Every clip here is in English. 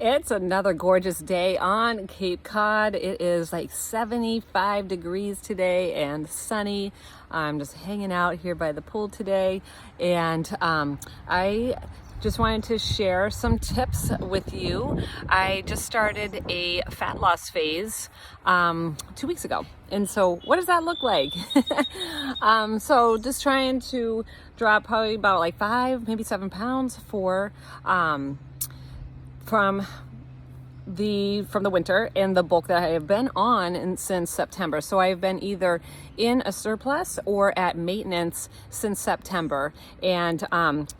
It's another gorgeous day on Cape Cod. It is like 75 degrees today and sunny. I'm just hanging out here by the pool today, and I just wanted to share some tips with you. I just started a fat loss phase 2 weeks ago. And so what does that look like? So just trying to drop probably about like 5, maybe 7 pounds from the winter and the bulk that I have been on since September. So I've been either in a surplus or at maintenance since September, and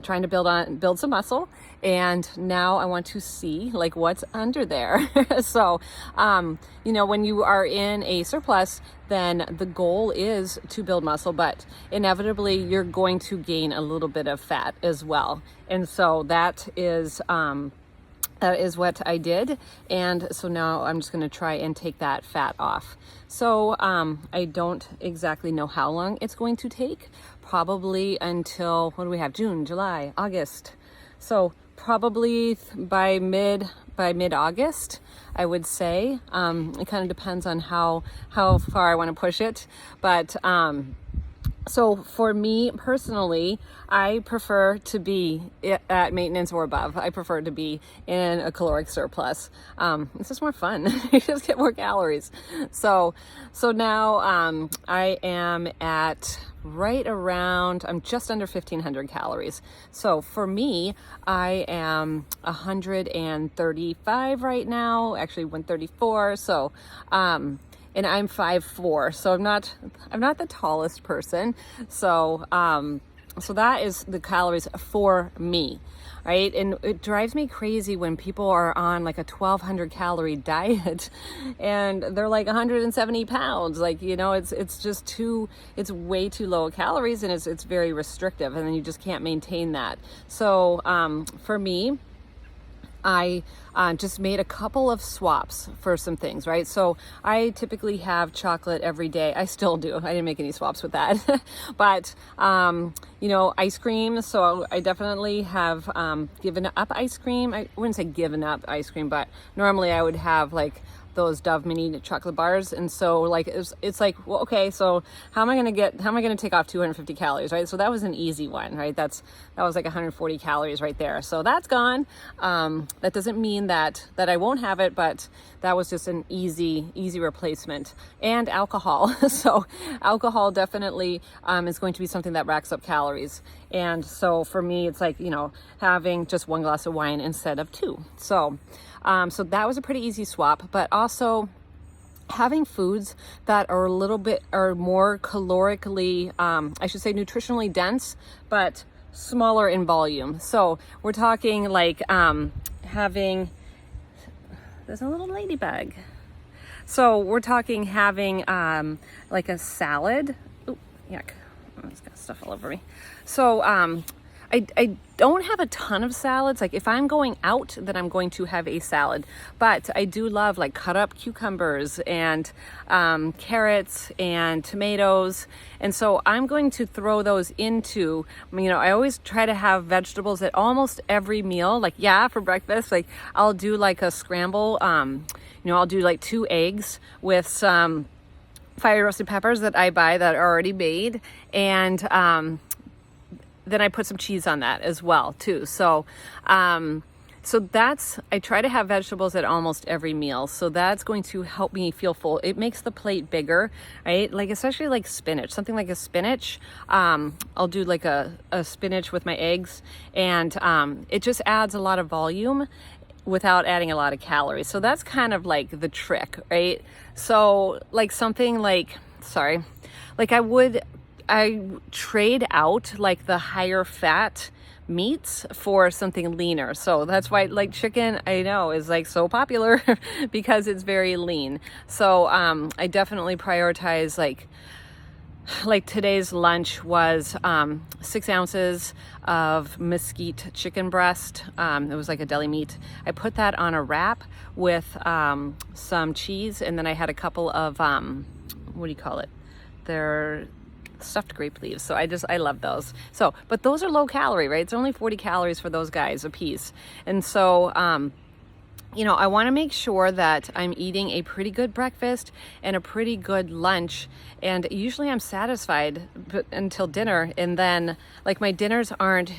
trying to build some muscle. And now I want to see like what's under there. So when you are in a surplus, then the goal is to build muscle, but inevitably you're going to gain a little bit of fat as well. And so that is what I did, and so now I'm just going to try and take that fat off. So I don't exactly know how long it's going to take, probably until, what do we have, June, July, August. So probably by mid-August, I would say. It kind of depends on how far I want to push it, but so for me personally, I prefer to be at maintenance or above. I prefer to be in a caloric surplus. It's just more fun. You just get more calories. So now I am at right around, I'm just under 1,500 calories. So for me, I am 135 right now, actually 134. So and I'm 5'4", so I'm not the tallest person. So so that is the calories for me, right? And it drives me crazy when people are on like a 1,200 calorie diet and they're like 170 pounds. Like, it's just it's way too low calories, and it's very restrictive, and then you just can't maintain that. So for me, I just made a couple of swaps for some things, right? So I typically have chocolate every day. I still do. I didn't make any swaps with that. But, ice cream. So I definitely have given up ice cream. I wouldn't say given up ice cream, but normally I would have like those Dove mini chocolate bars. And so like it's like, well, okay, so how am I going to take off 250 calories, right? So that was an easy one, right? That was like 140 calories right there. So that's gone. That doesn't mean that I won't have it, but that was just an easy replacement. And alcohol. So alcohol definitely is going to be something that racks up calories. And so for me, it's like, having just 1 glass of wine instead of 2. So that was a pretty easy swap, but also having foods that are more calorically, I should say nutritionally dense, but smaller in volume. So we're talking like having, there's a little ladybug. So we're talking having like a salad. Ooh, yuck. It's got stuff all over me. So I don't have a ton of salads. Like if I'm going out, then I'm going to have a salad. But I do love like cut up cucumbers and carrots and tomatoes. And so I'm going to throw those into, I always try to have vegetables at almost every meal. Like, for breakfast, like I'll do like a scramble. I'll do like 2 eggs with some fire roasted peppers that I buy that are already made. And then I put some cheese on that as well too. So I try to have vegetables at almost every meal. So that's going to help me feel full. It makes the plate bigger, right? Like especially like spinach, something like a spinach. I'll do like a spinach with my eggs, and it just adds a lot of volume without adding a lot of calories. So that's kind of like the trick, right? So like something like, I trade out like the higher fat meats for something leaner. So that's why like chicken, I know, is like so popular because it's very lean. So I definitely prioritize like today's lunch was 6 ounces of mesquite chicken breast. It was like a deli meat. I put that on a wrap with some cheese, and then I had a couple of what do you call it? They're stuffed grape leaves. So I love those. So, but those are low calorie, right? It's only 40 calories for those guys a piece. And so I want to make sure that I'm eating a pretty good breakfast and a pretty good lunch. And usually I'm satisfied until dinner. And then, like, my dinners aren't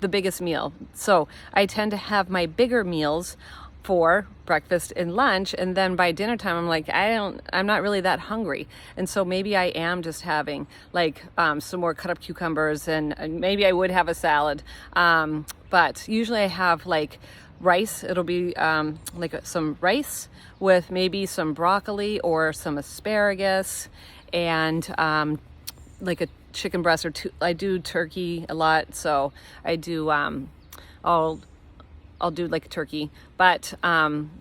the biggest meal. So I tend to have my bigger meals for breakfast and lunch, and then by dinner time I'm like, I'm not really that hungry, and so maybe I am just having like some more cut up cucumbers, and maybe I would have a salad, but usually I have like rice. It'll be like some rice with maybe some broccoli or some asparagus, and like a chicken breast or two. I do turkey a lot, so I do I'll do like turkey, but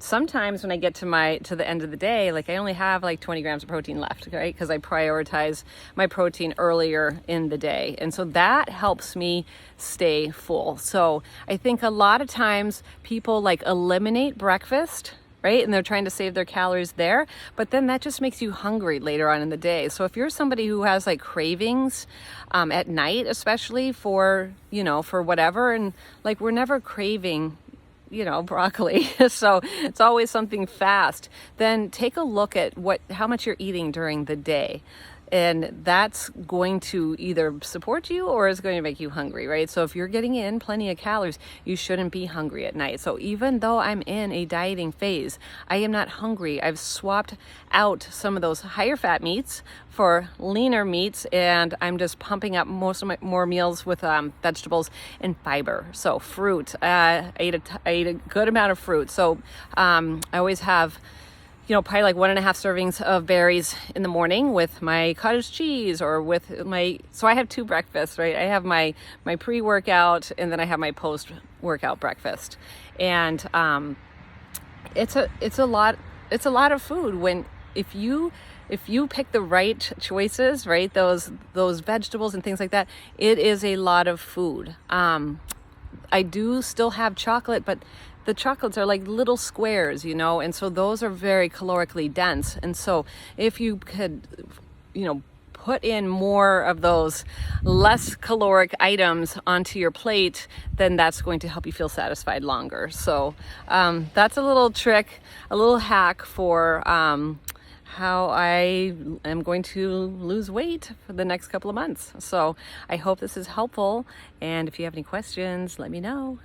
sometimes when I get to the end of the day, like I only have like 20 grams of protein left, right? Because I prioritize my protein earlier in the day, and so that helps me stay full. So I think a lot of times people like eliminate breakfast, right? And they're trying to save their calories there, but then that just makes you hungry later on in the day. So if you're somebody who has like cravings at night, especially for whatever, and like we're never craving broccoli, so it's always something fast, then take a look at how much you're eating during the day. And that's going to either support you or is going to make you hungry, right? So if you're getting in plenty of calories, you shouldn't be hungry at night. So even though I'm in a dieting phase, I am not hungry. I've swapped out some of those higher fat meats for leaner meats, and I'm just pumping up most of my more meals with vegetables and fiber. So fruit, I ate a good amount of fruit. So I always have probably like 1.5 servings of berries in the morning with my cottage cheese or with so I have 2 breakfasts, right? I have my pre-workout, and then I have my post-workout breakfast. And it's a lot of food if you pick the right choices, right? Those vegetables and things like that, it is a lot of food. I do still have chocolate, but the chocolates are like little squares, and so those are very calorically dense. And so if you could, put in more of those less caloric items onto your plate, then that's going to help you feel satisfied longer. So that's a little trick, a little hack for how I am going to lose weight for the next couple of months. So I hope this is helpful. And if you have any questions, let me know.